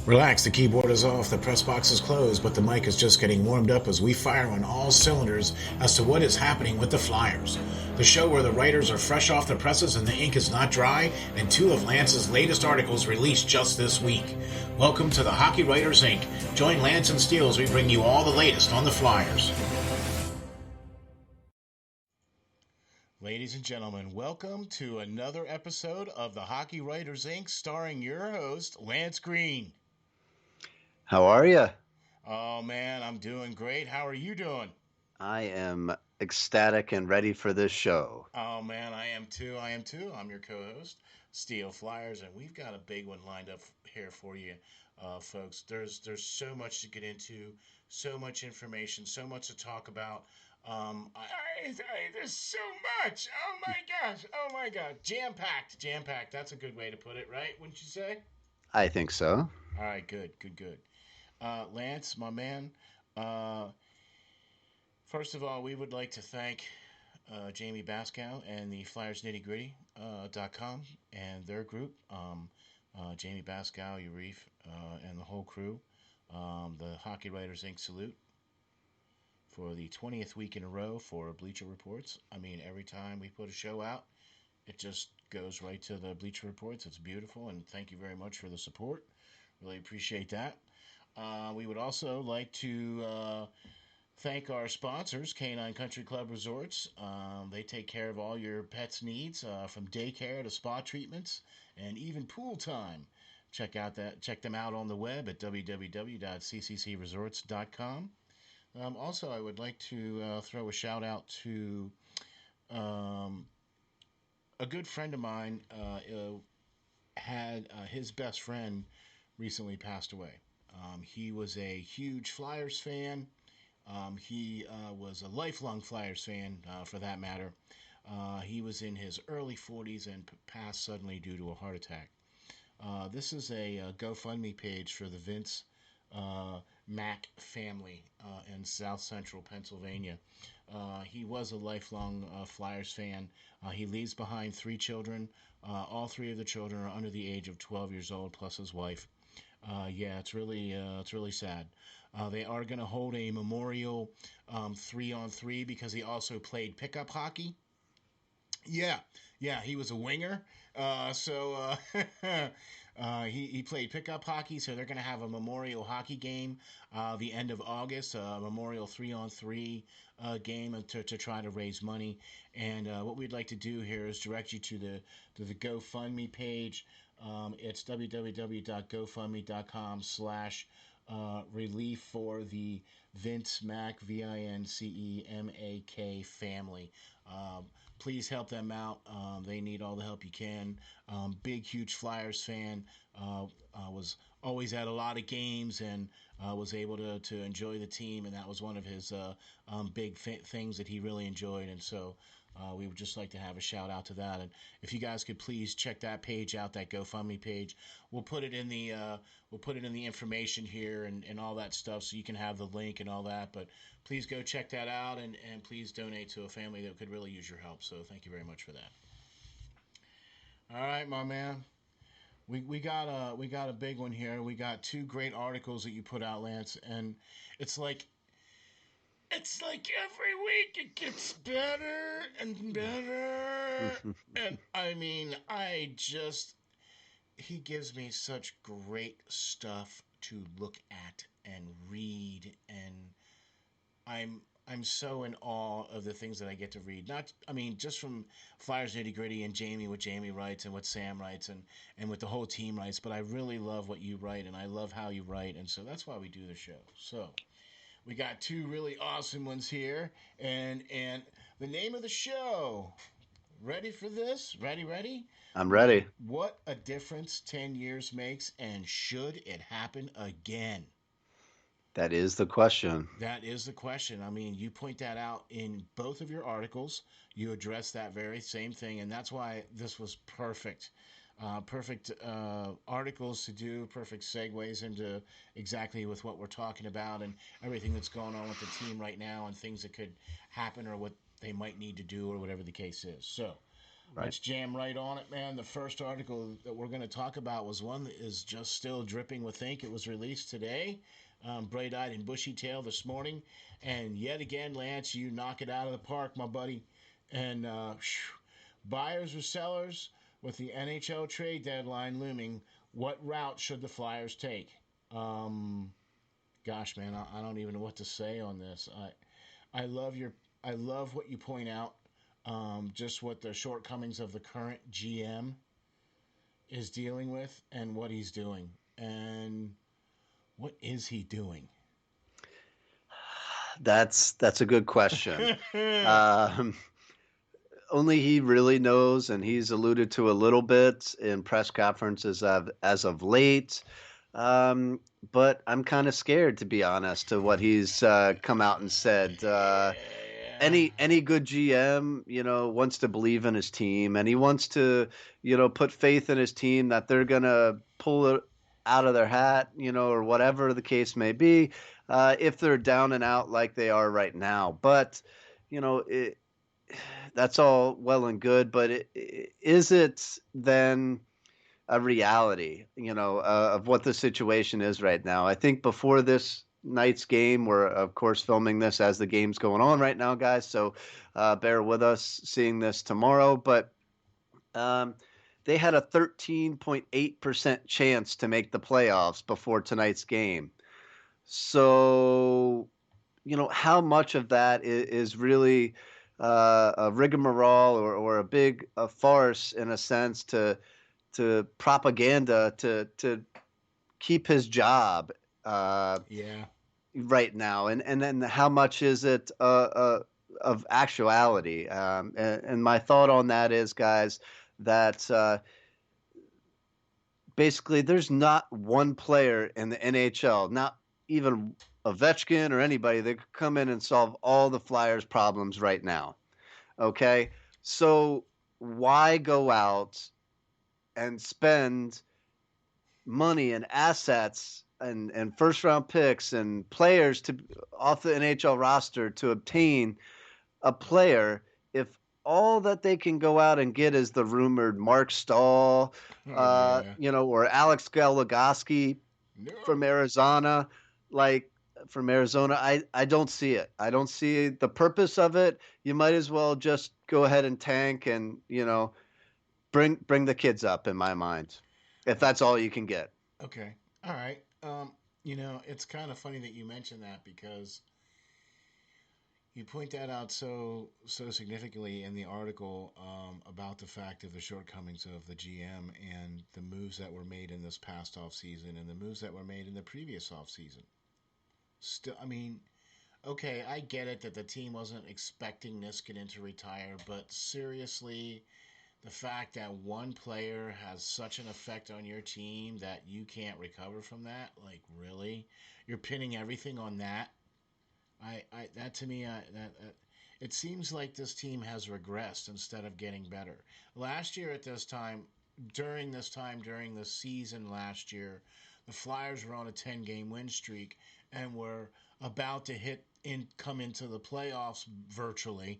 Relax, the keyboard is off, the press box is closed, but the mic is just getting warmed up as we fire on all cylinders as to what is happening with the Flyers. The show where the writers are fresh off the presses and the ink is not dry, and two of Lance's latest articles released just this week. Welcome to the Hockey Writers Inc. Join Lance and Steel as we bring you all the latest on the Flyers. Ladies and gentlemen, welcome to another episode of the Hockey Writers Inc. starring your host, Lance Green. How are you? Oh man, I'm doing great. How are you doing? I am ecstatic and ready for this show. Oh man, I am too. I'm your co-host, SteelFlyers, and we've got a big one lined up here for you, folks. There's so much to get into, so much information, so much to talk about. There's so much. Oh my gosh, jam packed. That's a good way to put it, right? Wouldn't you say? I think so. All right, good. Lance, my man. Uh, First of all, we would like to thank Jamie Baskow and the Flyers Nitty Gritty .com and their group. Jamie Baskow, Urif, and the whole crew. The Hockey Writers Inc. salute for the 20th week in a row for Bleacher Reports. I mean, every time we put a show out, it just goes right to the Bleacher Reports. It's beautiful, and thank you very much for the support. Really appreciate that. We would also like to thank our sponsors, Canine Country Club Resorts. They take care of all your pets' needs, from daycare to spa treatments and even pool time. Check them out on the web at www.cccresorts.com. Also, I would like to throw a shout out to um, a good friend of mine. Had his best friend recently passed away. He was a huge Flyers fan. He was a lifelong Flyers fan, for that matter. He was in his early 40s and passed suddenly due to a heart attack. This is a GoFundMe page for the Vince Mack family in South Central Pennsylvania. He was a lifelong Flyers fan. He leaves behind three children. All three of the children are under the age of 12 years old, plus his wife. Yeah, it's really sad. They are going to hold a memorial 3-on-3 because he also played pickup hockey. Yeah, yeah, he was a winger. He played pickup hockey, so they're going to have a memorial hockey game the end of August, a memorial 3-on-3 game to try to raise money. And what we'd like to do here is direct you to the GoFundMe page. It's www.gofundme.com/ relief for the Vince Mack, VINCEMAK family. Please help them out. They need all the help you can. Big, huge Flyers fan. Was always at a lot of games and was able to enjoy the team, and that was one of his big things that he really enjoyed. And so we would just like to have a shout out to that. And if you guys could please check that page out, that GoFundMe page, we'll put it in the information here and all that stuff, so you can have the link and all that. But please go check that out and please donate to a family that could really use your help. So thank you very much for that. All right, my man. We got a big one here. We got two great articles that you put out, Lance, and it's like every week it gets better and better. And I mean, he gives me such great stuff to look at and read, and I'm so in awe of the things that I get to read. Not, I mean, just from Flyers Nitty Gritty and Jamie, what Jamie writes and what Sam writes and what the whole team writes, but I really love what you write and I love how you write, and so that's why we do the show. So we got two really awesome ones here, and the name of the show. Ready for this? Ready? I'm ready. What a difference 10 years makes, and should it happen again? That is the question. That is the question. I mean, you point that out in both of your articles. You address that very same thing, and that's why this was perfect. Perfect articles to do, perfect segues into exactly with what we're talking about and everything that's going on with the team right now and things that could happen or what they might need to do or whatever the case is. So, Right. Let's jam right on it, man. The first article that we're going to talk about was one that is just still dripping with ink. It was released today, bright eyed and bushy tail this morning. And yet again, Lance, you knock it out of the park, my buddy. And buyers or sellers with the NHL trade deadline looming, what route should the Flyers take? Um, Gosh, man, I don't even know what to say on this. I love your I love what you point out. Just what the shortcomings of the current GM is dealing with and what he's doing. And what is he doing? That's a good question. Um, Only he really knows, and he's alluded to a little bit in press conferences as of late. Um, but I'm kind of scared, to be honest, to what he's come out and said. Yeah. Any good GM, wants to believe in his team, and he wants to, put faith in his team that they're gonna pull it out of their hat, or whatever the case may be, if they're down and out like they are right now. But it, that's all well and good, but is it then a reality, of what the situation is right now? I think before this night's game, we're of course filming this as the game's going on right now, guys. So bear with us seeing this tomorrow, but um, they had a 13.8% chance to make the playoffs before tonight's game. So how much of that is really a rigmarole or a farce in a sense to propaganda to keep his job Yeah. right now, and then how much is it of actuality? And my thought on that is, guys, that basically there's not one player in the NHL, not even Ovechkin or anybody that could come in and solve all the Flyers' problems right now. Okay, so why go out and spend money and assets and first round picks and players to off the NHL roster to obtain a player if all that they can go out and get is the rumored Mark Stahl, Oh yeah. or Alex Goligoski from No. Arizona, like from Arizona, I don't see it. I don't see the purpose of it. You might as well just go ahead and tank and bring the kids up in my mind, if Uh, that's all you can get. okay. All right. It's kind of funny that you mentioned that because you point that out so significantly in the article about the fact of the shortcomings of the GM and the moves that were made in this past off season and the moves that were made in the previous off season. Still, I mean, okay, I get it that the team wasn't expecting Niskanen to retire, but seriously, the fact that one player has such an effect on your team that you can't recover from that, like really, you're pinning everything on that. I that to me, that it seems like this team has regressed instead of getting better. Last year at this time during the season last year, the Flyers were on a 10-game win streak and were about to come into the playoffs virtually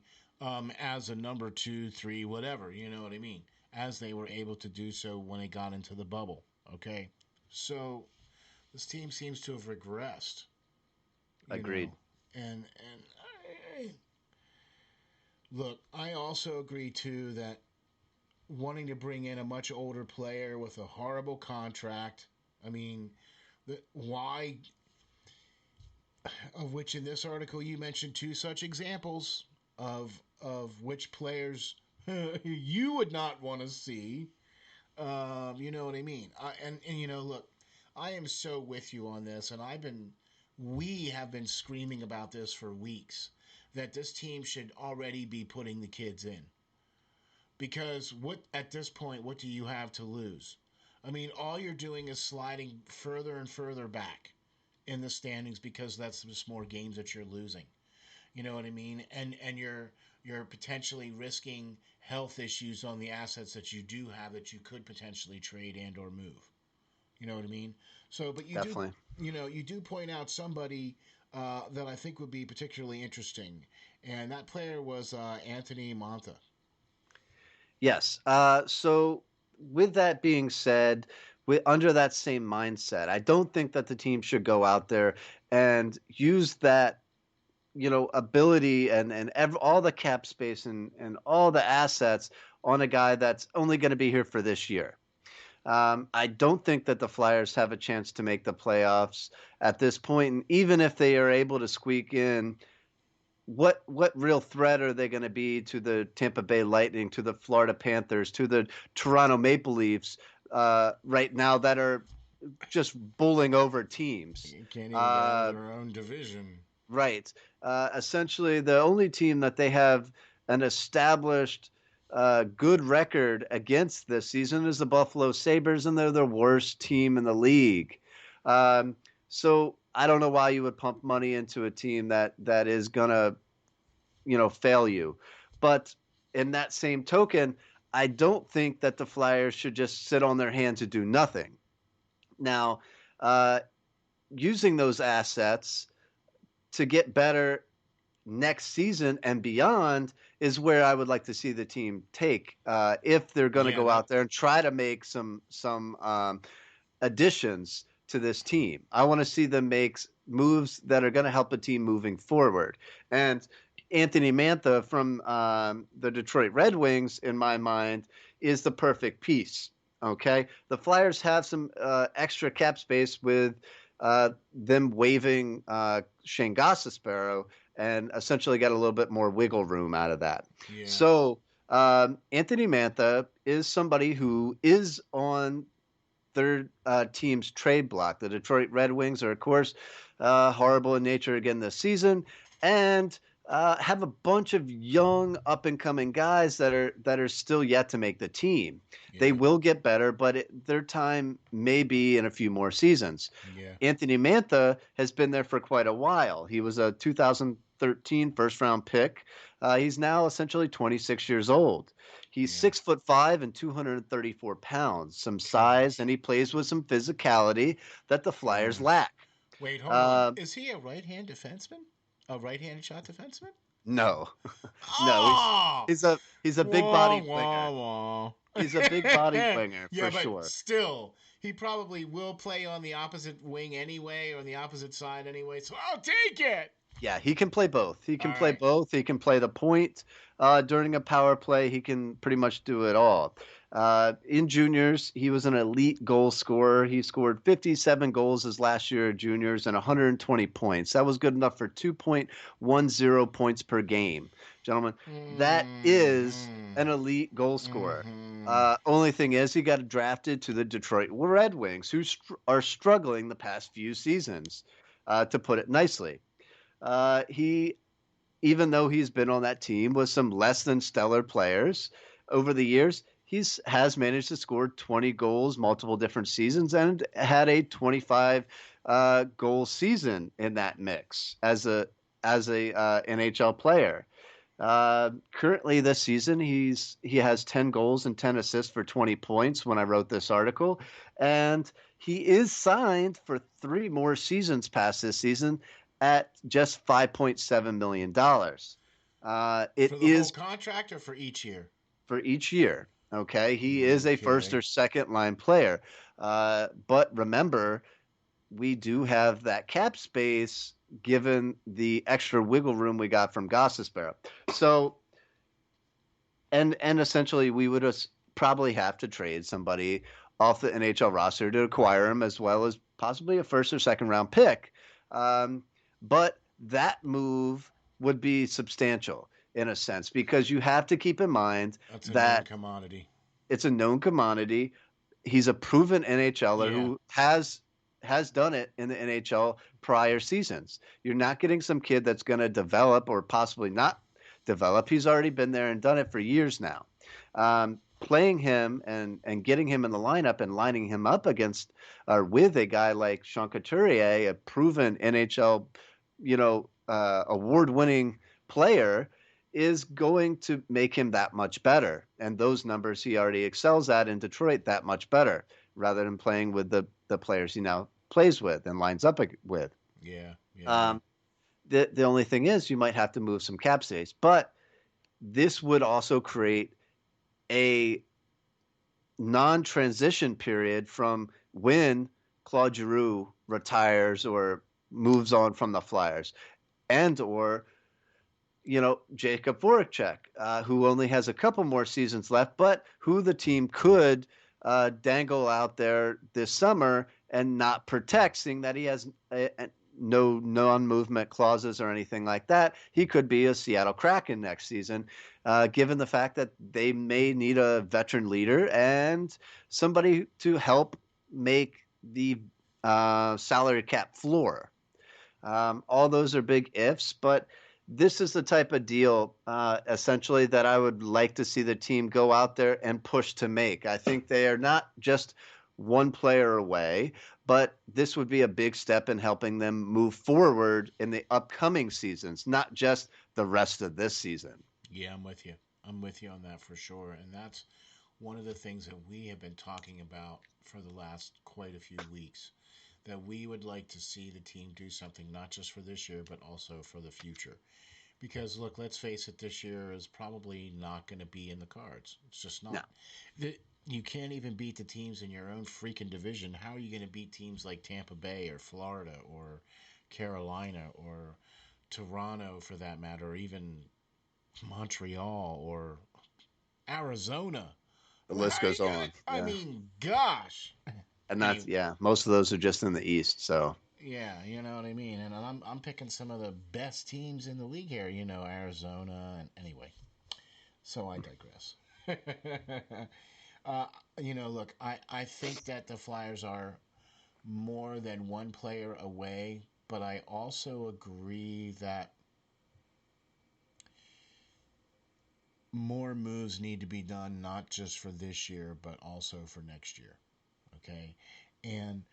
as a number two, three, whatever. You know what I mean? As they were able to do so when they got into the bubble. Okay, so this team seems to have regressed. You Agreed. know, and look, I also agree too that wanting to bring in a much older player with a horrible contract. I mean, why? Of which in this article you mentioned two such examples of which players you would not want to see. You know what I mean? Look, I am so with you on this, and we have been screaming about this for weeks that this team should already be putting the kids in because what at this point, what do you have to lose? I mean, all you're doing is sliding further and further back in the standings because that's just more games that you're losing. You know what I mean? And you're potentially risking health issues on the assets that you do have that you could potentially trade and or move. You know what I mean? So, but Definitely. you do point out somebody that I think would be particularly interesting, and that player was Anthony Monta. Yes. So with that being said, under that same mindset, I don't think that the team should go out there and use that, ability and all the cap space and all the assets on a guy that's only going to be here for this year. I don't think that the Flyers have a chance to make the playoffs at this point, and even if they are able to squeak in, what real threat are they going to be to the Tampa Bay Lightning, to the Florida Panthers, to the Toronto Maple Leafs right now that are just bullying over teams? You can't even get out of Uh, their own division. right. Essentially, the only team that they have an established good record against this season is the Buffalo Sabres, and they're the worst team in the league. Um, so I don't know why you would pump money into a team that is gonna fail you. But in that same token, I don't think that the Flyers should just sit on their hands and do nothing. Now, uh, using those assets to get better next season and beyond is where I would like to see the team take if they're going to Yeah, go that out there and try to make some additions to this team. I want to see them make moves that are going to help a team moving forward. And Anthony Mantha from the Detroit Red Wings, in my mind, is the perfect piece. Okay, the Flyers have some extra cap space with them waiving Shane Gossespierre and essentially got a little bit more wiggle room out of that. yeah. So Anthony Mantha is somebody who is on their team's trade block. The Detroit Red Wings are, of course, horrible in nature again this season, and have a bunch of young, up and coming guys that are still yet to make the team. They Yeah, will get better, but their time may be in a few more seasons. yeah, Anthony Mantha has been there for quite a while. He was a 2013 first round pick. He's now essentially 26 years old. He's yeah. 6'5" and 234 pounds, some size, Gosh, and he plays with some physicality that the Flyers yeah. lack. Wait, hold on. Uh, Is he a right-hand defenseman? A right-handed shot defenseman? no, no, he's Oh! he's a he's a big Wah, bodied wah, winger. wah. He's a big bodied winger Yeah, for but sure. still, he probably will play on the opposite wing anyway, or on the opposite side anyway, so I'll take it! Yeah, he can play both. He All can play right. both. He can play the point during a power play. He can pretty much do it all. In juniors, he was an elite goal scorer. He scored 57 goals his last year at juniors and 120 points. That was good enough for 2.10 points per game. Gentlemen, that is Mm-hmm. an elite goal scorer. Mm-hmm. Only thing is, he got drafted to the Detroit Red Wings, who are struggling the past few seasons, to put it nicely. He, even though he's been on that team with some less than stellar players over the years, he's has managed to score 20 goals multiple different seasons and had a 25 goal season in that mix as a NHL player. Currently this season he has 10 goals and 10 assists for 20 points when I wrote this article, and he is signed for 3 more seasons past this season at just $5.7 million. It For the whole is contract or for each year? for each year. Okay, he is a first Okay. or second line player, but remember, we do have that cap space given the extra wiggle room we got from Gossespierre. So, and essentially, we would probably have to trade somebody off the NHL roster to acquire him, as well as possibly a first or second round pick. Um, but that move would be substantial in a sense because you have to keep in mind That's a known that commodity. it's a known commodity. He's a proven NHLer Yeah. who has done it in the NHL prior seasons. You're not getting some kid that's going to develop or possibly not develop. He's already been there and done it for years now. Playing him and getting him in the lineup and lining him up against or with a guy like Sean Couturier, a proven NHL, award-winning player, is going to make him that much better. And those numbers he already excels at in Detroit that much better, rather than playing with the players he now plays with and lines up with. Yeah. Yeah. Yeah. Um, the only thing is you might have to move some cap space, but this would also create a non-transition period from when Claude Giroux retires or moves on from the Flyers, and or Jacob Voracek, who only has a couple more seasons left, but who the team could dangle out there this summer and not protect, seeing that he has no non-movement clauses or anything like that. He could be a Seattle Kraken next season, given the fact that they may need a veteran leader and somebody to help make the salary cap floor. All those are big ifs, but this is the type of deal, essentially, that I would like to see the team go out there and push to make. I think they are not just one player away, but this would be a big step in helping them move forward in the upcoming seasons, not just the rest of this season. Yeah, I'm with you. I'm with you on that for sure. And that's one of the things that we have been talking about for the last quite a few weeks. That we would like to see the team do something not just for this year, but also for the future. Because look, let's face it, this year is probably not going to be in the cards. It's just No. not. You can't even beat the teams in your own freaking division. How are you going to beat teams like Tampa Bay or Florida or Carolina or Toronto for that matter, or even Montreal or Arizona? The Well, list how are you goes gonna? on. I Yeah. mean, gosh. And that's, Anyway, yeah, most of those are just in the East. So yeah, you know what I mean. And I'm picking some of the best teams in the league here. Arizona. And anyway, so I digress. uh, look, I think that the Flyers are more than one player away, but I also agree that more moves need to be done, not just for this year, but also for next year. Okay. And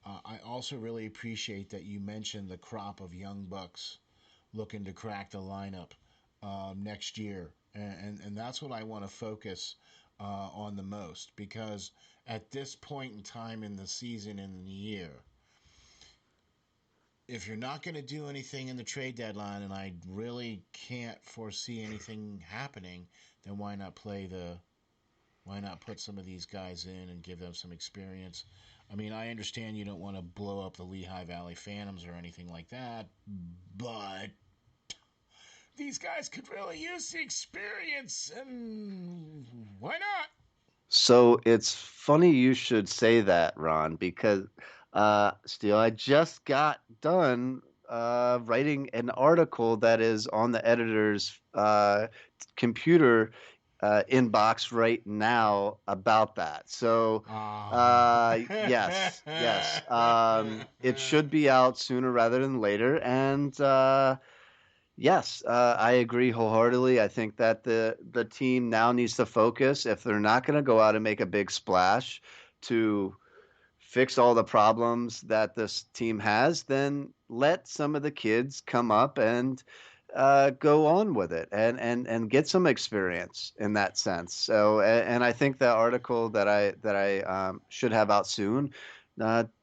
I also really appreciate that you mentioned the crop of young bucks looking to crack the lineup next year. And that's what I want to focus on the most because at this point in time in the season and in the year, if you're not going to do anything in the trade deadline, and I really can't foresee anything happening, then why not put some of these guys in and give them some experience? I mean, I understand you don't want to blow up the Lehigh Valley Phantoms or anything like that, but these guys could really use the experience, and why not? So it's funny you should say that, Ron, because Steele, I just got done writing an article that is on the editor's computer inbox right now about that. So Ah. yes, yes, it should be out sooner rather than later, and yes, I agree wholeheartedly. I think that the team now needs to focus if they're not going to go out and make a big splash to fix all the problems that this team has, then let some of the kids come up and go on with it and get some experience in that sense. So, and I think the article that I should have out soon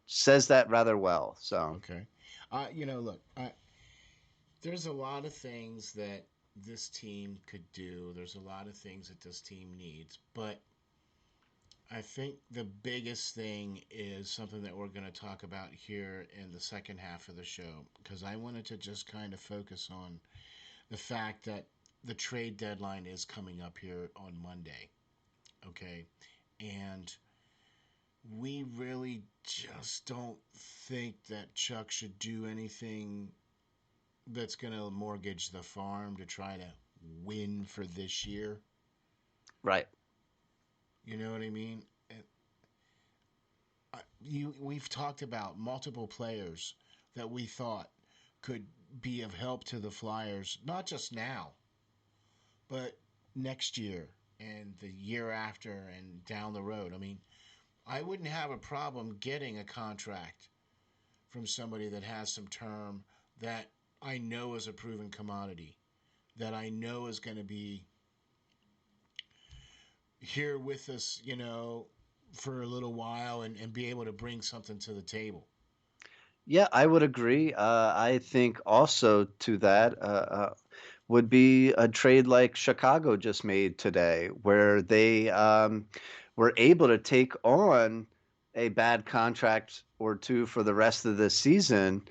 says that rather well. So, Okay. Look, there's a lot of things that this team could do. There's a lot of things that this team needs, but I think the biggest thing is something that we're going to talk about here in the second half of the show because I wanted to just kind of focus on the fact that the trade deadline is coming up here on Monday. Okay. And we really just don't think that Chuck should do anything that's going to mortgage the farm to try to win for this year. right. You know what I mean? We've talked about multiple players that we thought could be of help to the Flyers, not just now, but next year and the year after and down the road. I mean, I wouldn't have a problem getting a contract from somebody that has some term that I know is a proven commodity, that I know is going to be here with us, for a little while and be able to bring something to the table. Yeah, I would agree. I think also to that. would be a trade like Chicago just made today, where they were able to take on a bad contract or two for the rest of the season,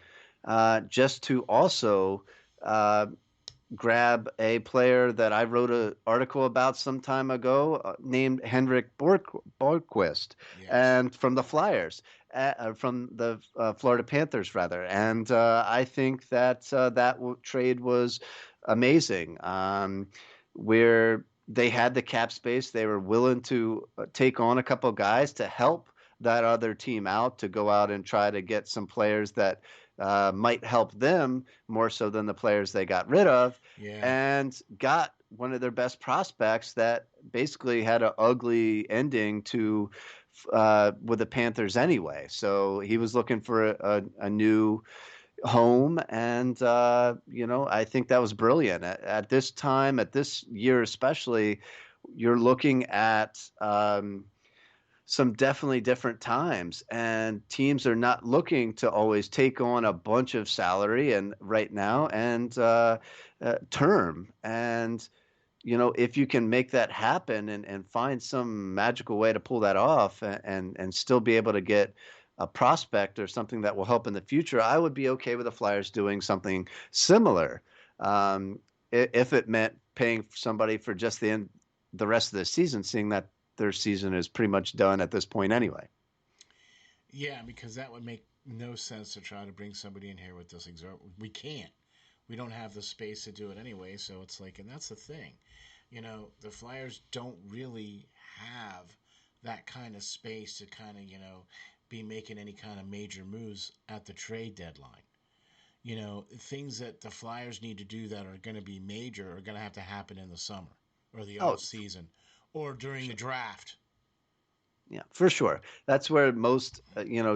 just to also uh, grab a player that I wrote an article about some time ago, named Henrik Borgquist, Yes. and from the Flyers, from the Florida Panthers, rather. And I think that trade was amazing. Where they had the cap space, they were willing to take on a couple guys to help that other team out to go out and try to get some players that might help them more so than the players they got rid of, Yeah. and got one of their best prospects that basically had an ugly ending to with the Panthers anyway. So he was looking for a new home, and I think that was brilliant. At this time, at this year especially, you're looking at some definitely different times, and teams are not looking to always take on a bunch of salary and right now and term. And if you can make that happen and find some magical way to pull that off, and still be able to get a prospect or something that will help in the future, I would be okay with the Flyers doing something similar. um, if it meant paying somebody for just the rest of the season, seeing that their season is pretty much done at this point anyway. Yeah, because that would make no sense to try to bring somebody in here with this exert. We can't. We don't have the space to do it anyway. So it's like, and that's the thing. The Flyers don't really have that kind of space to kind of, be making any kind of major moves at the trade deadline. Things that the Flyers need to do that are going to be major are going to have to happen in the summer or the Oh, off season or during the draft. yeah, for sure. That's where most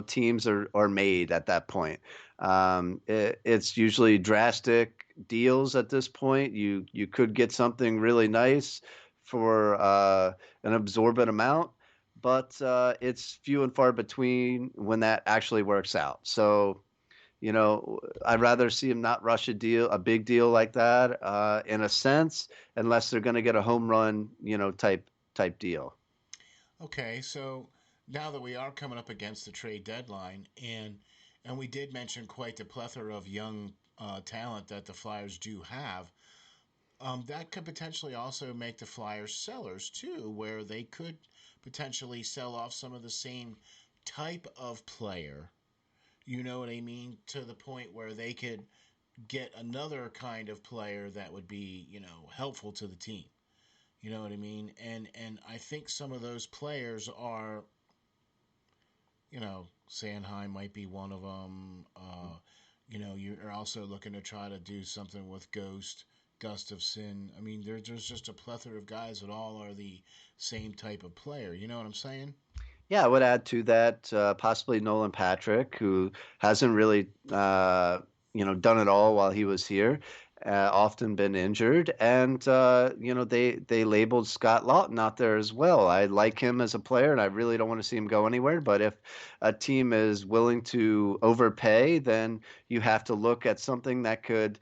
teams are made at that point. It's usually drastic deals at this point. You could get something really nice for an absorbent amount, but it's few and far between when that actually works out. So I'd rather see him not rush a big deal like that, in a sense, unless they're going to get a home run, type deal. Okay, so now that we are coming up against the trade deadline, and we did mention quite the plethora of young talent that the Flyers do have, that could potentially also make the Flyers sellers too, where they could potentially sell off some of the same type of player. You know what I mean? To the point where they could get another kind of player that would be, helpful to the team. You know what I mean? And I think some of those players are, Sanheim might be one of them. You're also looking to try to do something with Gustafson. I mean, there's just a plethora of guys that all are the same type of player. You know what I'm saying? Yeah, I would add to that, possibly Nolan Patrick, who hasn't really, done it all while he was here. Often been injured, and they labeled Scott Lawton out there as well. I like him as a player, and I really don't want to see him go anywhere. But if a team is willing to overpay, then you have to look at something that could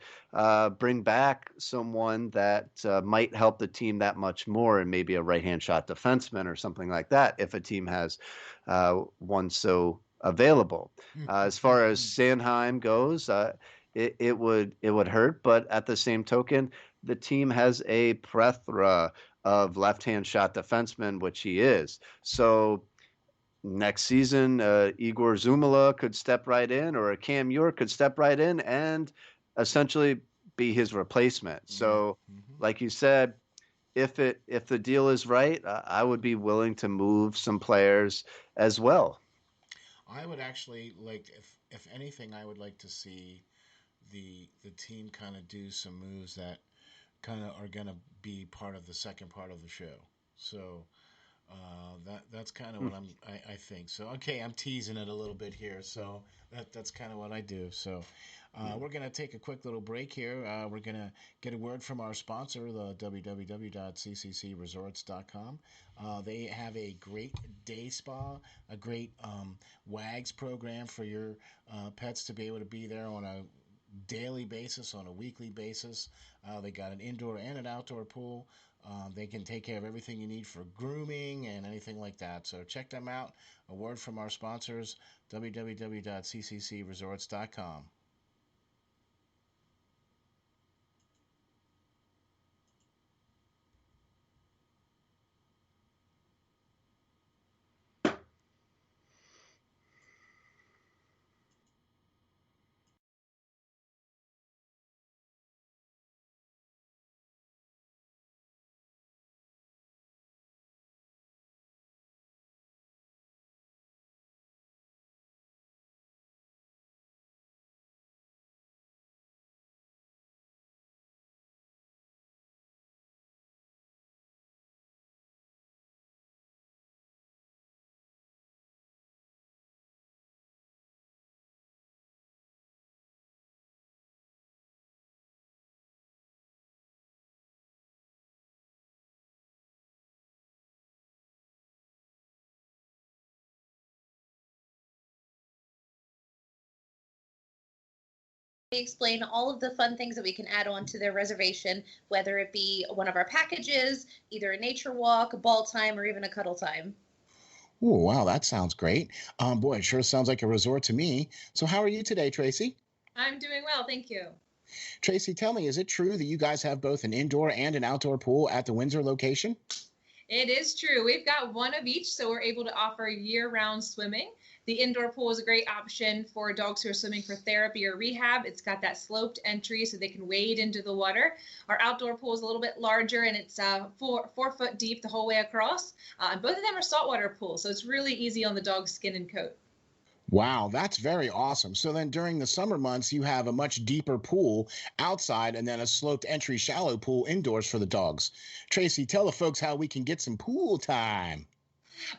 bring back someone that might help the team that much more, and maybe a right-hand shot defenseman or something like that, if a team has one so available. As far as Sandheim goes, it would hurt, but at the same token, the team has a plethora of left-hand shot defensemen, which he is. So next season, Igor Zumala could step right in, or a Cam York could step right in and essentially be his replacement. Yeah. So, Hmm. like you said, if the deal is right, I would be willing to move some players as well. I would actually like, if anything, I would like to see the team kind of do some moves that kind of are going to be part of the second part of the show. So that's kind of Hmm. what I think. So okay, I'm teasing it a little bit here. So that's kind of what I do. So Yeah. we're gonna take a quick little break here. We're gonna get a word from our sponsor, the www.cccresorts.com. They have a great day spa, a great WAGs program for your pets to be able to be there on a daily basis, on a weekly basis. They got an indoor and an outdoor pool. They can take care of everything you need for grooming and anything like that. So check them out. A word from our sponsors, www.cccresorts.com. Explain all of the fun things that we can add on to their reservation, whether it be one of our packages, either a nature walk, a ball time, or even a cuddle time. Oh, wow, that sounds great. Boy, it sure sounds like a resort to me. So, how are you today, Tracy? I'm doing well, thank you. Tracy, tell me, is it true that you guys have both an indoor and an outdoor pool at the Windsor location? It is true. We've got one of each, so we're able to offer year-round swimming. The indoor pool is a great option for dogs who are swimming for therapy or rehab. It's got that sloped entry so they can wade into the water. Our outdoor pool is a little bit larger, and it's 4 foot deep the whole way across. And both of them are saltwater pools, so it's really easy on the dog's skin and coat. Wow, that's very awesome. So then during the summer months, you have a much deeper pool outside and then a sloped entry shallow pool indoors for the dogs. Tracy, tell the folks how we can get some pool time.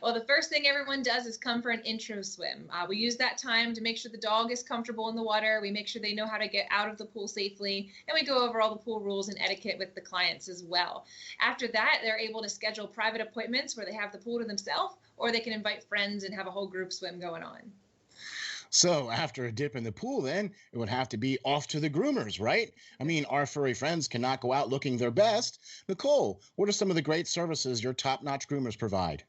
Well, the first thing everyone does is come for an intro swim. We use that time to make sure the dog is comfortable in the water. We make sure they know how to get out of the pool safely, and we go over all the pool rules and etiquette with the clients as well. After that, they're able to schedule private appointments where they have the pool to themselves, or they can invite friends and have a whole group swim going on. So after a dip in the pool, then it would have to be off to the groomers, right? I mean, our furry friends cannot go out looking their best. Nicole, what are some of the great services your top notch groomers provide?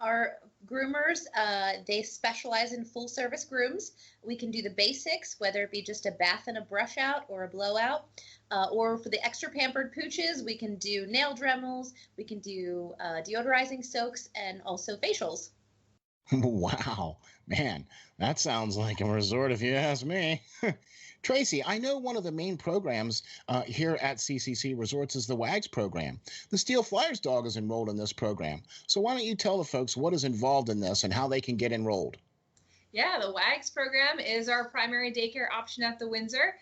Our groomers, they specialize in full service grooms. We can do the basics, whether it be just a bath and a brush out or a blowout. Or for the extra pampered pooches, we can do nail dremels, we can do deodorizing soaks, and also facials. Wow, man, that sounds like a resort if you ask me. Tracy, I know one of the main programs here at CCC Resorts is the WAGS program. The SteelFlyers dog is enrolled in this program. So why don't you tell the folks what is involved in this and how they can get enrolled? Yeah, the WAGS program is our primary daycare option at the Windsor.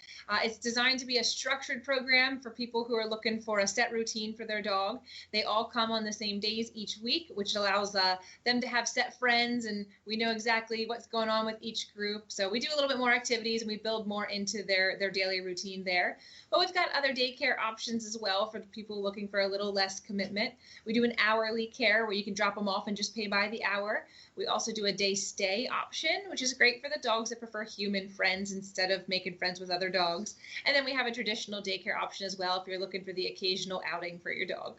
It's designed to be a structured program for people who are looking for a set routine for their dog. They all come on the same days each week, which allows them to have set friends, and we know exactly what's going on with each group. So we do a little bit more activities and we build more into their daily routine there. But we've got other daycare options as well for people looking for a little less commitment. We do an hourly care where you can drop them off and just pay by the hour. We also do a day stay option, which is great for the dogs that prefer human friends instead of making friends with other dogs. And then we have a traditional daycare option as well if you're looking for the occasional outing for your dog.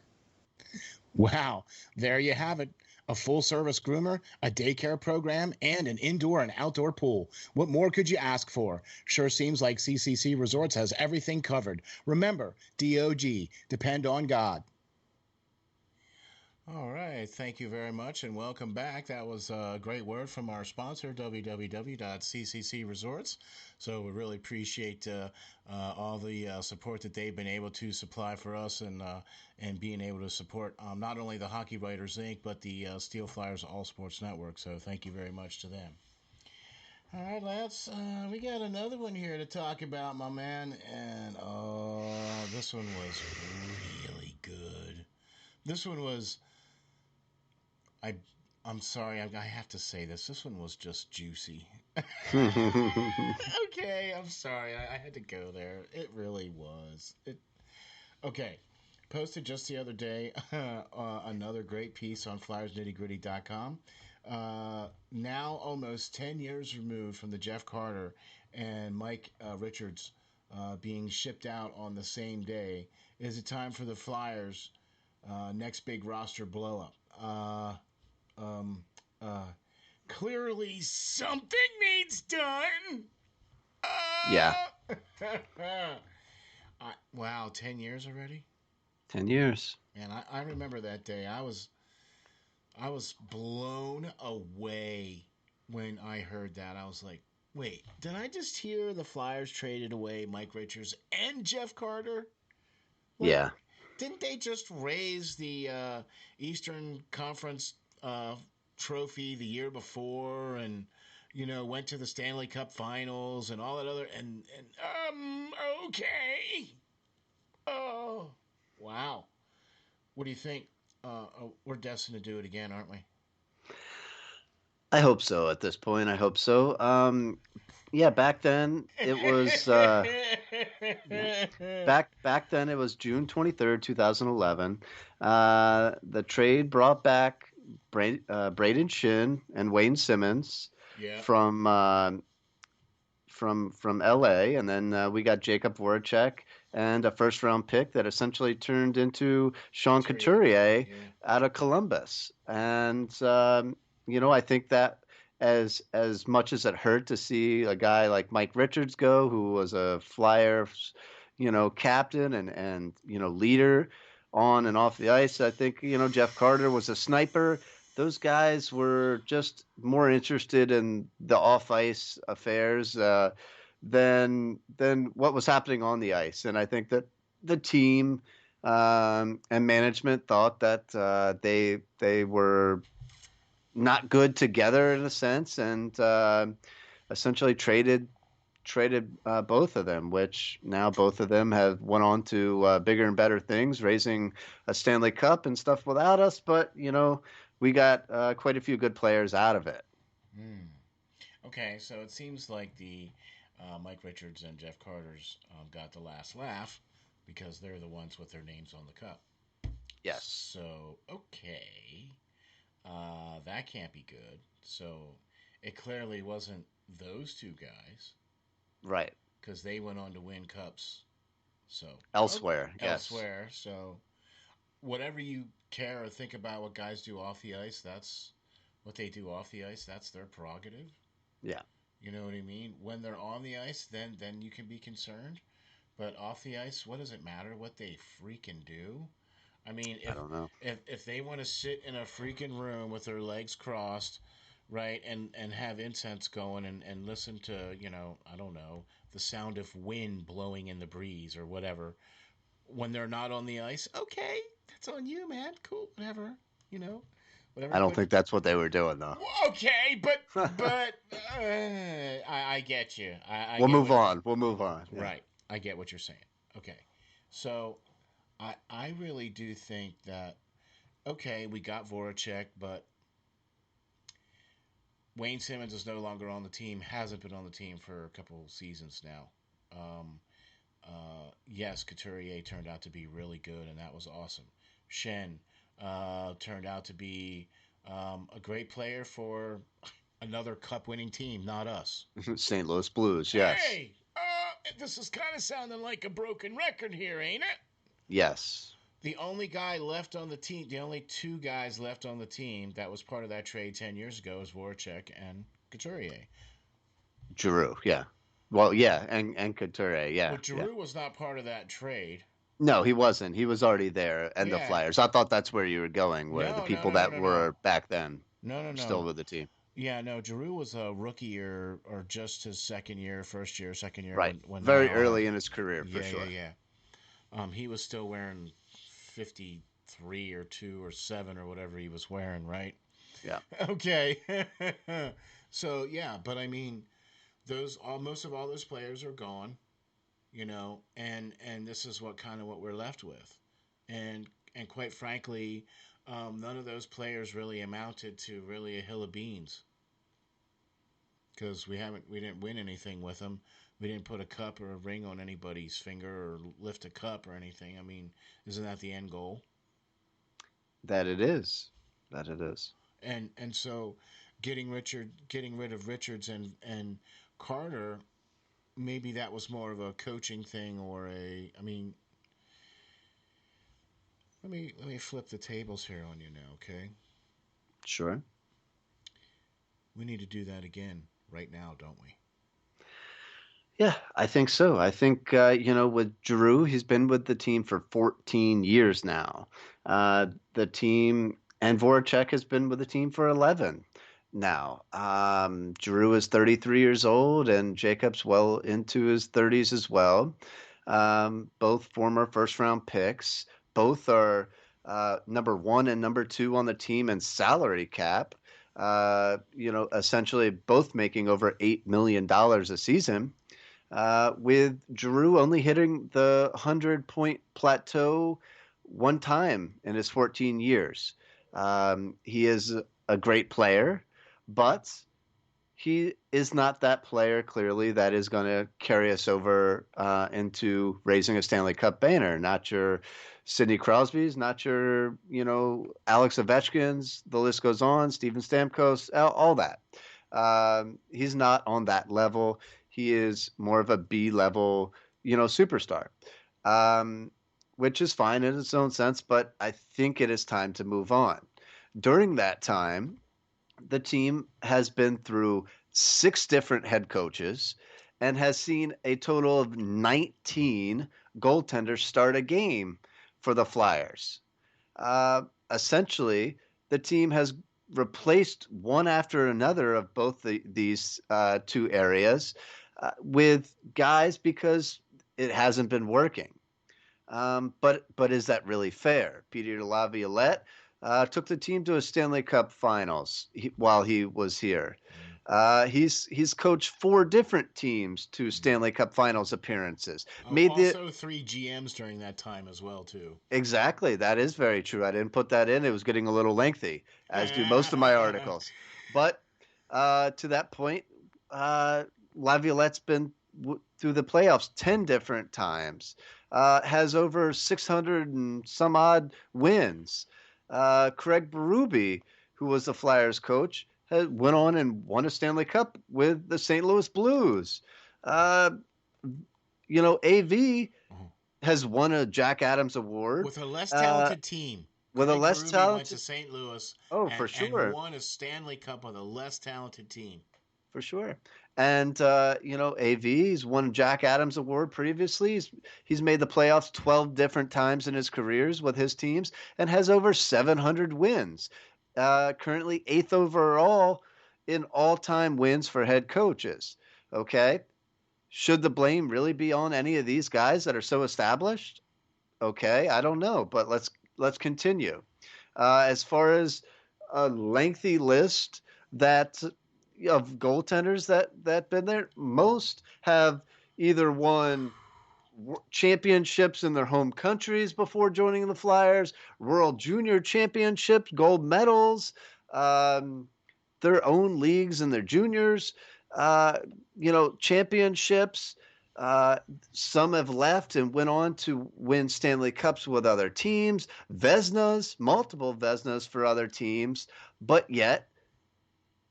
Wow, there you have it. A full service groomer, a daycare program, and an indoor and outdoor pool. What more could you ask for? Sure seems like CCC Resorts has everything covered. Remember, DOG, depend on God. All right. Thank you very much and welcome back. That was a great word from our sponsor, www.ccc Resorts. So we really appreciate all the support that they've been able to supply for us and being able to support not only the Hockey Writers Inc., but the Steel Flyers All Sports Network. So thank you very much to them. All right, Lance, we got another one here to talk about, my man. And oh, this one was really good. This one was I I'm sorry, I have to say this. This one was just juicy. Okay, I'm sorry. I had to go there. It really was. Okay. Posted just the other day another great piece on flyersnittygritty.com. Now almost 10 years removed from the Jeff Carter and Mike Richards being shipped out on the same day. Is it time for the Flyers' next big roster blow up? Um, uh, Clearly, something needs done. Yeah, Wow, 10 years already? 10 years. Man, I remember that day. I was blown away when I heard that. I was like, wait, did I just hear the Flyers traded away Mike Richards and Jeff Carter? Like, Yeah. didn't they just raise the Eastern Conference trophy the year before, and went to the Stanley Cup Finals and all that other and okay. Oh, wow. What do you think? We're destined to do it again, aren't we? I hope so at this point. I hope so. Yeah, back then it was yeah. Back then it was June 23rd, 2011. The trade brought back Braden Shin and Wayne Simmons Yeah. from from LA, and then we got Jacob Voracek and a first round pick that essentially turned into Sean Couturier Yeah. out of Columbus. And I think that as much as it hurt to see a guy like Mike Richards go, who was a Flyer, captain and leader on and off the ice, I think Jeff Carter was a sniper. Those guys were just more interested in the off ice affairs than what was happening on the ice. And I think that the team and management thought that they were not good together in a sense, and essentially traded both of them, which now both of them have went on to bigger and better things, raising a Stanley Cup and stuff without us. But we got quite a few good players out of it. Hmm. Okay, so it seems like the Mike Richards and Jeff Carter's got the last laugh because they're the ones with their names on the cup. Yes, So, okay, that can't be good. So, it clearly wasn't those two guys right. because they went on to win cups. So, Elsewhere, yes. elsewhere. So, whatever you care or think about what guys do off the ice, that's what they do off the ice. That's their prerogative. Yeah, You know what I mean? When they're on the ice, then you can be concerned. But off the ice, what does it matter what they freaking do? I mean, I don't know. if they want to sit in a freaking room with their legs crossed, right, and have incense going and listen to, I don't know, the sound of wind blowing in the breeze or whatever, when they're not on the ice, okay, that's on you, man. Cool, whatever, you know, I whatever. don't But think that's what they were doing, though. okay, but I get you. I We'll get move what. on. We'll move on. Yeah. Right, I get what you're saying. Okay, so I really do think that okay, we got Voracek, but Wayne Simmons is no longer on the team. Hasn't been on the team for a couple seasons now. Um, yes, Couturier turned out to be really good, and that was awesome. Shen turned out to be a great player for another cup-winning team, not us. St. Louis Blues, yes. Hey, this is kind of sounding like a broken record here, ain't it? Yes. The only guy left on the team, the only two guys left on the team that was part of that trade 10 years ago is Voracek and Couturier. Giroux, yeah. Well, yeah, and Couture, yeah, But yeah. Giroux was not part of that trade. No, he wasn't. He was already there, and the Yeah. Flyers. I thought that's where you were going, where the No, no, people no, no, that no, no. were back then No, no, still no. with the team. Yeah, no, Giroux was a rookie or just his second year, first year, second year Right. when Very all that. early in his career, for Yeah, yeah, sure. yeah. He was still wearing 53 or 2 or 7 or whatever he was wearing, right? Yeah. Okay. So, yeah, but I mean, most of all those players are gone, and this is what we're left with. And quite frankly, none of those players really amounted to really a hill of beans because we didn't win anything with them. We didn't put a cup or a ring on anybody's finger or lift a cup or anything. I mean, isn't that the end goal? That it is. That it is. And so getting rid of Richards and Carter maybe that was more of a coaching thing or a. I mean, let me flip the tables here on you now, okay? Sure. We need to do that again right now, don't we? Yeah, I think so. I think, with Drew, he's been with the team for 14 years now. The team, and Voracek has been with the team for 11 now. Drew is 33 years old, and Jacob's well into his 30s as well. Both former first round picks. Both are number one and number two on the team in salary cap. Essentially both making over $8 million a season, with Drew only hitting the 100-point plateau one time in his 14 years. He is a great player, but he is not that player, clearly, that is going to carry us over into raising a Stanley Cup banner. Not your Sidney Crosby's, not your, Alex Ovechkin's. The list goes on. Steven Stamkos, all that. He's not on that level. He is more of a B level, superstar, um, which is fine in its own sense. But I think it is time to move on. During that time, the team has been through six different head coaches and has seen a total of 19 goaltenders start a game for the Flyers. Essentially, the team has replaced one after another of both these two areas with guys because it hasn't been working. But is that really fair? Peter Laviolette took the team to a Stanley Cup Finals while he was here. He's coached four different teams to Stanley Cup Finals appearances. Made the Also, three GMs during that time as well, too. Exactly, that is very true. I didn't put that in. It was getting a little lengthy, as do most of my articles. But to that point, Laviolette's been through the playoffs 10 different times, has over 600 and some odd wins. Craig Berube, who was the Flyers coach, went on and won a Stanley Cup with the St. Louis Blues. Uh, AV has won a Jack Adams Award with a less talented team. With Craig a less Berube talented, went to St. Louis. For and sure, won a Stanley Cup with a less talented team. For sure. And AV, he's won Jack Adams Award previously. He's made the playoffs 12 different times in his careers with his teams and has over 700 wins. Currently eighth overall in all-time wins for head coaches. Okay, should the blame really be on any of these guys that are so established? Okay, I don't know, but let's continue. As far as a lengthy list that of goaltenders that been there, most have either won championships in their home countries before joining the Flyers, World Junior Championships, gold medals, their own leagues in their juniors, championships. Some have left and went on to win Stanley Cups with other teams, Vezinas, multiple Vezinas for other teams, but yet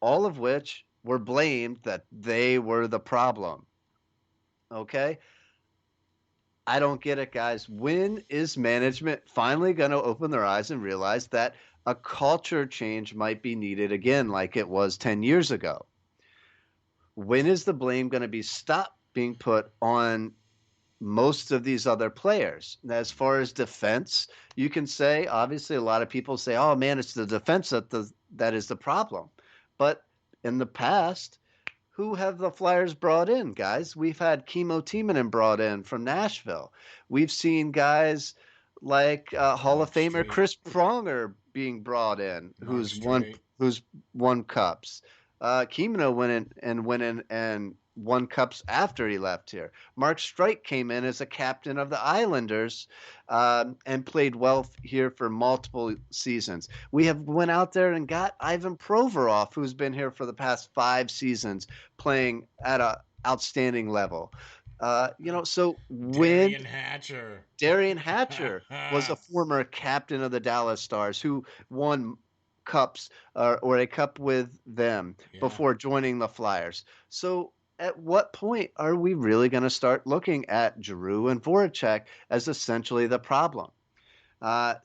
all of which were blamed that they were the problem. Okay? I don't get it, guys. When is management finally going to open their eyes and realize that a culture change might be needed again like it was 10 years ago? When is the blame going to be stopped being put on most of these other players? As far as defense, you can say, obviously, a lot of people say, oh, man, it's the defense that is the problem. But in the past, who have the Flyers brought in, guys? We've had Kimmo Timonen brought in from Nashville. We've seen guys like Hall of Famer Chris Pronger being brought in, who's won cups. Kimmo went in and won cups after he left here. Mark Streit came in as a captain of the Islanders and played well here for multiple seasons. We have went out there and got Ivan Provorov, who's been here for the past 5 seasons, playing at an outstanding level. So when Darian Hatcher was a former captain of the Dallas Stars who won cups or a cup with them before joining the Flyers. So at what point are we really going to start looking at Giroux and Voracek as essentially the problem?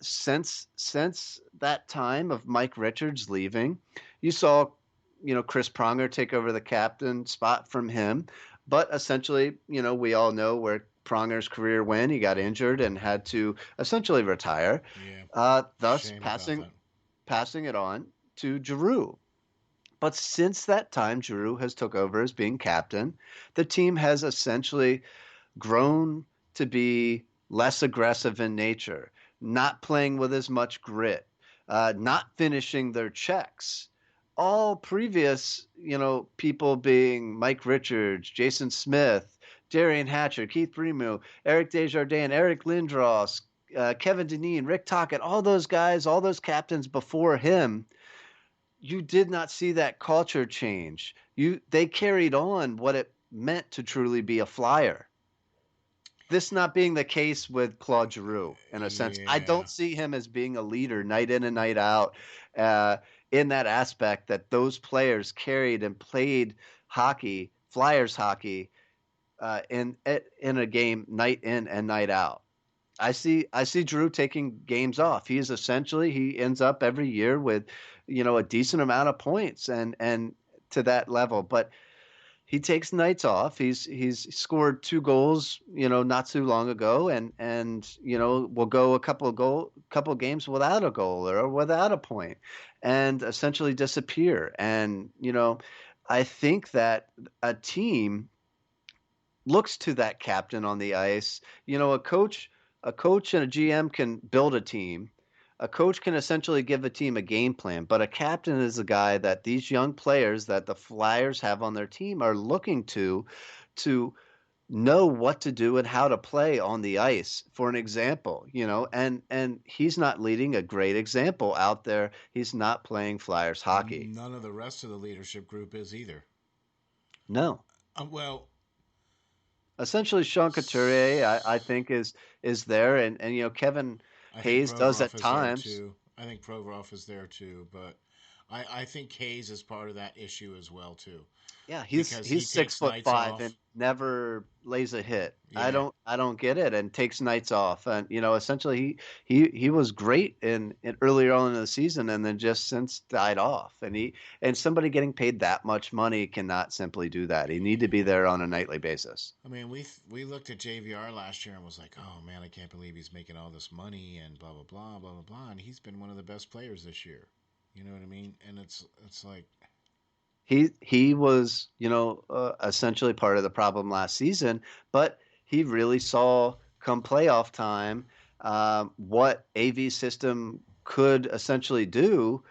Since that time of Mike Richards leaving, you saw, Chris Pronger take over the captain spot from him, but essentially, we all know where Pronger's career went. He got injured and had to essentially retire, Yeah, thus shame about passing that. passing it on to Giroux. But since that time, Giroux has took over as being captain. The team has essentially grown to be less aggressive in nature, not playing with as much grit, not finishing their checks. All previous, people being Mike Richards, Jason Smith, Darian Hatcher, Keith Primeau, Eric Desjardins, Eric Lindros, Kevin Deneen, Rick Tocchet, all those guys, all those captains before him, you did not see that culture change. They carried on what it meant to truly be a flyer. This not being the case with Claude Giroux in a sense. I Yeah. don't see him as being a leader night in and night out, uh, in that aspect that those players carried and played hockey, Flyers hockey, in a game night in and night out. I see Drew taking games off. He ends up every year with, a decent amount of points and to that level. But he takes nights off. He's scored 2 goals, not too long ago, and will go a couple of games without a goal or without a point, and essentially disappear. And I think that a team looks to that captain on the ice. A coach and a GM can build a team. A coach can essentially give a team a game plan, but a captain is a guy that these young players that the Flyers have on their team are looking to know what to do and how to play on the ice. For an example, and he's not leading a great example out there. He's not playing Flyers hockey. None of the rest of the leadership group is either. No. Well, Essentially, Sean Couturier, I think, is there, and Kevin I think Hayes does Provorov at is there times. too. I think Provorov is there too, but I think Hayes is part of that issue as well too, Yeah, he's because he he's six takes foot nights five and off. never lays a hit. I Yeah, don't I don't get it, and takes nights off. And essentially he was great in earlier on in the season, and then just since died off. And somebody getting paid that much money cannot simply do that. He need to be there on a nightly basis. I mean we looked at JVR last year and was like, oh man, I can't believe he's making all this money and blah blah blah blah blah blah, and he's been one of the best players this year. You know what I mean? And it's like, He was, essentially part of the problem last season, but he really saw come playoff time, what AV system could essentially do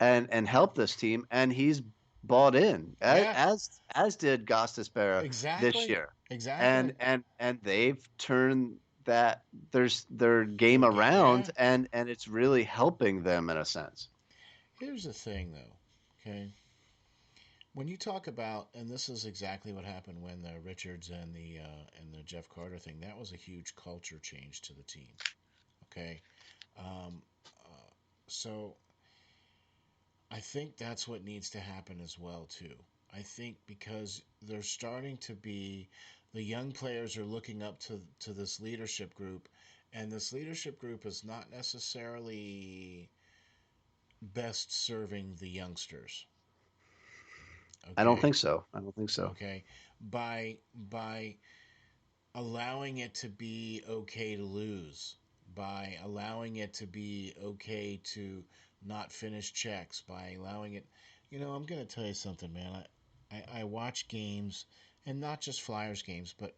and help this team, and he's bought in, yeah, as did Gostisbehere this exactly, year, exactly. and they've turned their game Yeah. around, and it's really helping them in a sense. Here's the thing, though. Okay, when you talk about, and this is exactly what happened when the Richards and the Jeff Carter thing, that was a huge culture change to the team. Okay, um, so I think that's what needs to happen as well too. I think because they're starting to be, the young players are looking up to this leadership group, and this leadership group is not necessarily best serving the youngsters. I don't Okay, think so. I don't think so. okay, by allowing it to be okay to lose, by allowing it to be okay to not finish checks, by allowing it, I'm gonna tell you something, man. I watch games, and not just Flyers games, but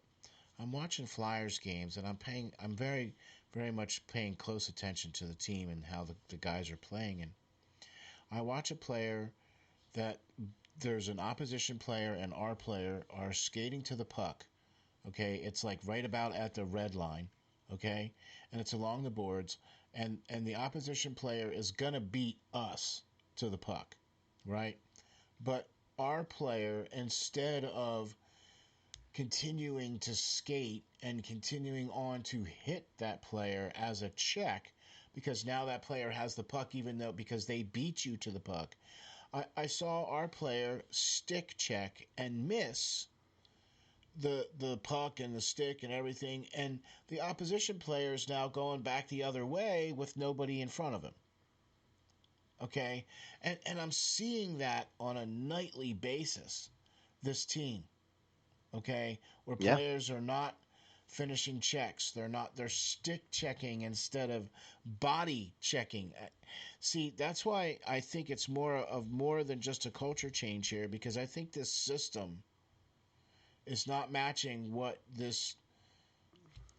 I'm watching Flyers games, and I'm very very much paying close attention to the team and how the guys are playing. And I watch a player that there's an opposition player and our player are skating to the puck. Okay, it's like right about at the red line. Okay, and it's along the boards, and the opposition player is gonna beat us to the puck, right? But our player, instead of continuing to skate and continuing on to hit that player as a check, because now that player has the puck, even though because they beat you to the puck, I saw our player stick check and miss the puck and the stick and everything, and the opposition player is now going back the other way with nobody in front of him. Okay, and I'm seeing that on a nightly basis. This team, okay, where Yeah. players are not finishing checks. They're stick checking instead of body checking. See, that's why I think it's more than just a culture change here, because I think this system is not matching what this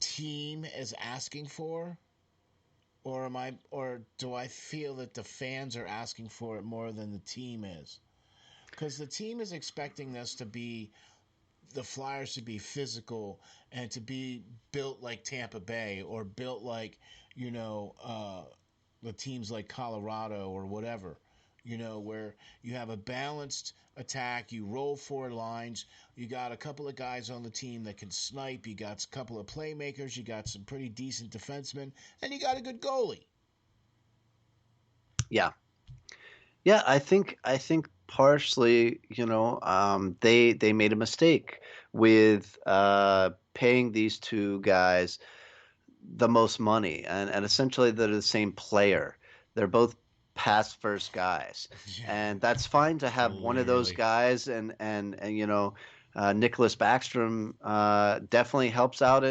team is asking for, or do I feel that the fans are asking for it more than the team is? Because the team is expecting this to be the Flyers to be physical and to be built like Tampa Bay, or built like, you know, the teams like Colorado or whatever, where you have a balanced attack, you roll four lines, you got a couple of guys on the team that can snipe, you got a couple of playmakers, you got some pretty decent defensemen, and you got a good goalie. Yeah. Yeah, I think partially, they made a mistake with paying these two guys the most money, and essentially they're the same player. They're both pass first guys, Yeah, and that's fine to have one of those clearly. guys, and Nicholas Backstrom definitely helps out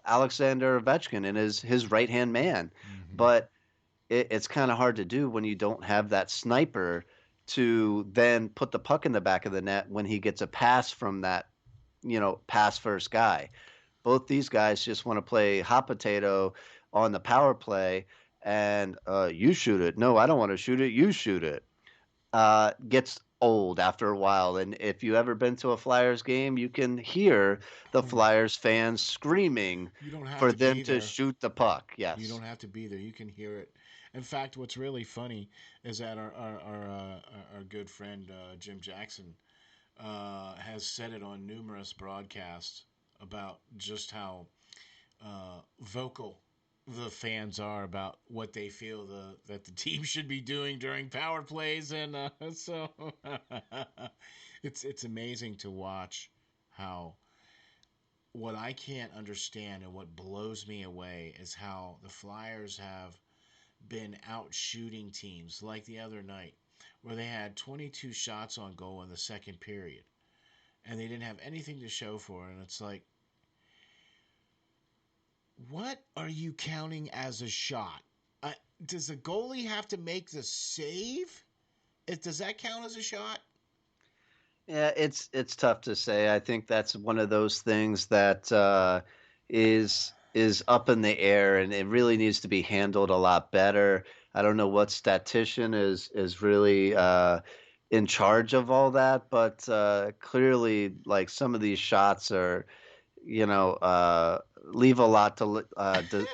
Alexander Ovechkin and his right hand man, Mm-hmm. but it's kind of hard to do when you don't have that sniper to then put the puck in the back of the net when he gets a pass from that, pass first guy. Both these guys just want to play hot potato on the power play, and you shoot it. No, I don't want to shoot it. You shoot it. Gets old after a while. And if you ever been to a Flyers game, you can hear the Oh, Flyers fans screaming you don't have for to them be to there. shoot the puck. You Yes. don't have to be there. You can hear it. In fact, what's really funny is that our good friend Jim Jackson has said it on numerous broadcasts about just how vocal the fans are about what they feel that the team should be doing during power plays, and so it's amazing to watch how, what I can't understand and what blows me away is how the Flyers have been out shooting teams like the other night, where they had 22 shots on goal in the second period and they didn't have anything to show for it. And it's like, what are you counting as a shot? Does the goalie have to make the save? Does that count as a shot? Yeah, it's tough to say. I think that's one of those things that is up in the air, and it really needs to be handled a lot better. I don't know what statistician is really in charge of all that, but clearly, like some of these shots are, leave a lot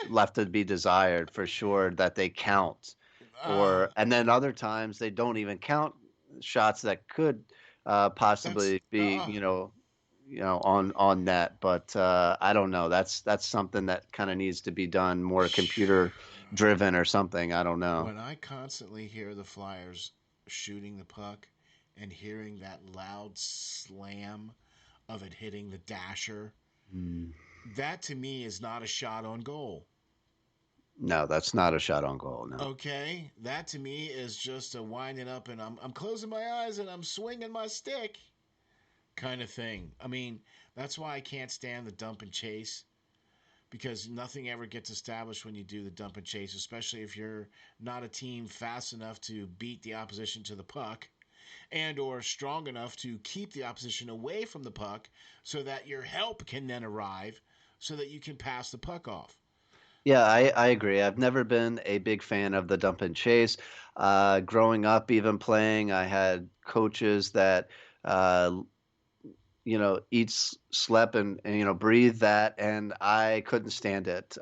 left to be desired for sure that they count, uh, and then other times they don't even count shots that could that's possibly be, on net. But I don't know. That's something that kind of needs to be done more computer driven or something. I don't know. when I constantly hear the Flyers shooting the puck and hearing that loud slam of it hitting the dasher, Mm. that to me is not a shot on goal. No, that's not a shot on goal. No. Okay, that to me is just a winding up and I'm closing my eyes and I'm swinging my stick kind of thing. I mean, that's why I can't stand the dump and chase, because nothing ever gets established when you do the dump and chase, especially if you're not a team fast enough to beat the opposition to the puck and or strong enough to keep the opposition away from the puck so that your help can then arrive so that you can pass the puck off. Yeah, I agree. I've never been a big fan of the dump and chase. Growing up, even playing, I had coaches that uh, eat, slept, and breathe that, and I couldn't stand it.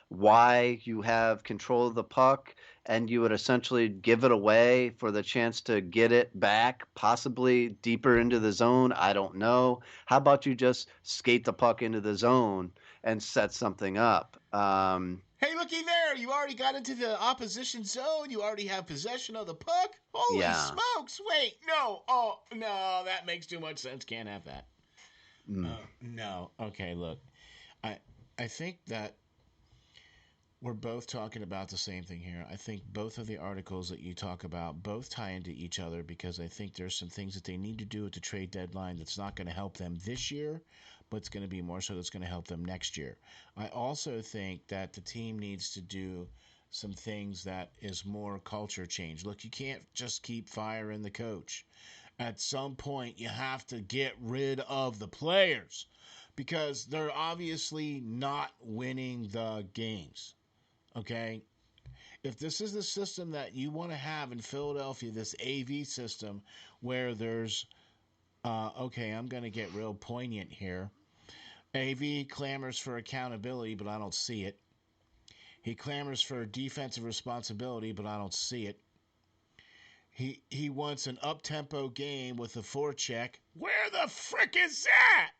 Why you have control of the puck and you would essentially give it away for the chance to get it back, possibly deeper into the zone? I don't know. How about you just skate the puck into the zone and set something up? Hey, looky there! You already got into the opposition zone. You already have possession of the puck. Holy Yeah. smokes! Wait, no. Oh, no, that makes too much sense. Can't have that. Mm. No. Okay, look. I I think that we're both talking about the same thing here. I think both of the articles that you talk about both tie into each other because I think there's some things that they need to do at the trade deadline that's not going to help them this year, but it's going to be more so that's going to help them next year. I also think that the team needs to do some things that is more culture change. Look, you can't just keep firing the coach. At some point, you have to get rid of the players because they're obviously not winning the games. Okay, if this is the system that you want to have in Philadelphia, this AV system where there's, okay, I'm going to get real poignant here. AV clamors for accountability, but I don't see it. He clamors for defensive responsibility, but I don't see it. He wants an up tempo game with a forecheck. Where the frick is that?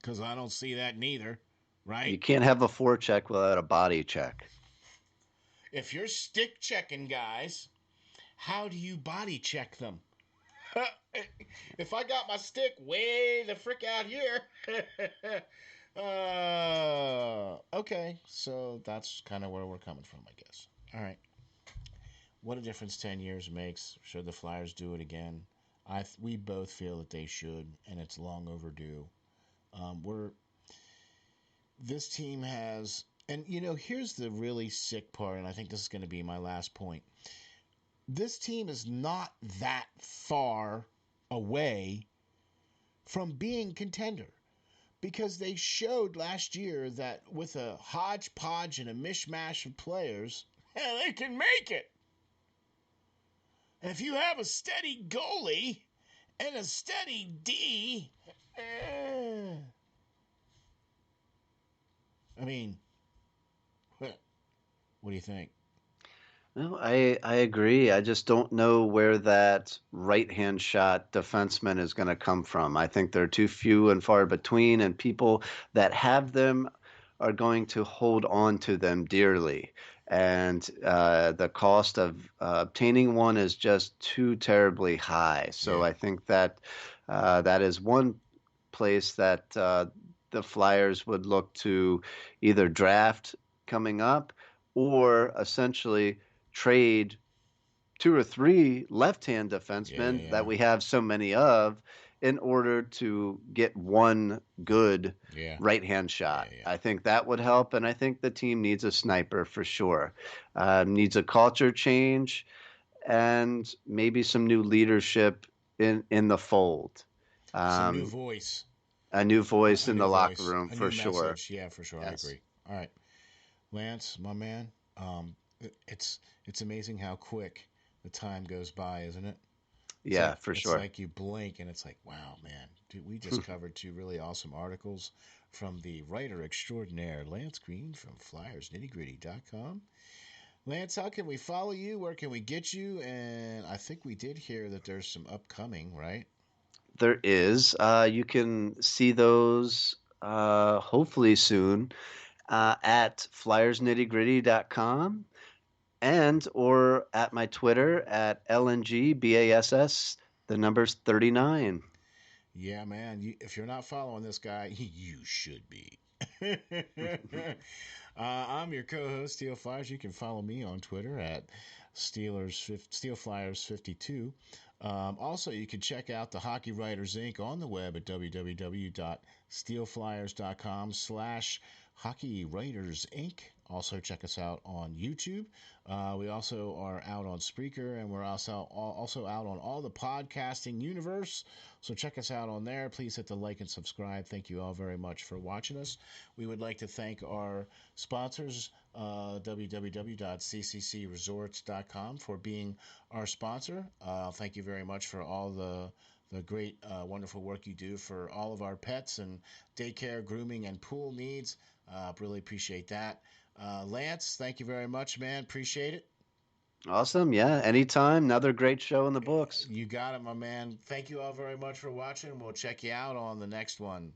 Because I don't see that neither, You right? can't have a forecheck without a body check. If you're stick checking guys, how do you body check them? If I got my stick way the frick out here. Okay, so that's kind of where we're coming from, I guess. All right. What a difference 10 years makes. Should the Flyers do it again? We both feel that they should, and it's long overdue. We're This team has, and here's the really sick part, and I think this is going to be my last point. This team is not that far away from being contender because they showed last year that with a hodgepodge and a mishmash of players, they can make it. And if you have a steady goalie and a steady D, I mean, what do you think? No, I agree. I just don't know where that right-hand shot defenseman is going to come from. I think they're too few and far between, and people that have them are going to hold on to them dearly. And the cost of obtaining one is just too terribly high. So Yeah. I think that that is one place that the Flyers would look to either draft coming up or essentially trade two or three left-hand Yeah, yeah, defensemen that yeah. we have so many of in order to get one good Yeah. right-hand Yeah, shot. yeah. I think that would help, and I think the team needs a sniper for sure. Needs a culture change and maybe some new leadership in the fold. Some new Um, voice. a new voice A in new the locker voice. room A for new sure. message. Yeah, for sure. I Yes. agree. All right. Lance, my man, it's amazing how quick the time goes by, isn't it? It's Yeah, like for it's sure. like you blink and it's like, wow, man, dude, we just covered two really awesome articles from the writer extraordinaire Lance Green from FlyersNittyGritty.com. Lance, how can we follow you? Where can we get you? And I think we did hear that there's some upcoming, right? There is. You can see those hopefully soon at flyersnittygritty.com and or at my Twitter at LNGBASS, the number's 39. Yeah, man. If you're not following this guy, you should be. I'm your co-host, Steel Flyers. You can follow me on Twitter at SteelFlyers52. Also, you can check out the Hockey Writers Inc. on the web at www.steelflyers.com/Hockey Writers Inc. Also, check us out on YouTube. We also are out on Spreaker, and we're also out on all the podcasting universe. So check us out on there. Please hit the like and subscribe. Thank you all very much for watching us. We would like to thank our sponsors, www.cccresorts.com, for being our sponsor. Thank you very much for all the great, wonderful work you do for all of our pets and daycare, grooming, and pool needs. Really appreciate that. Lance, thank you very much, man. Appreciate it. Awesome. Yeah, anytime. Another great show in the books. You got it, my man. Thank you all very much for watching. We'll check you out on the next one.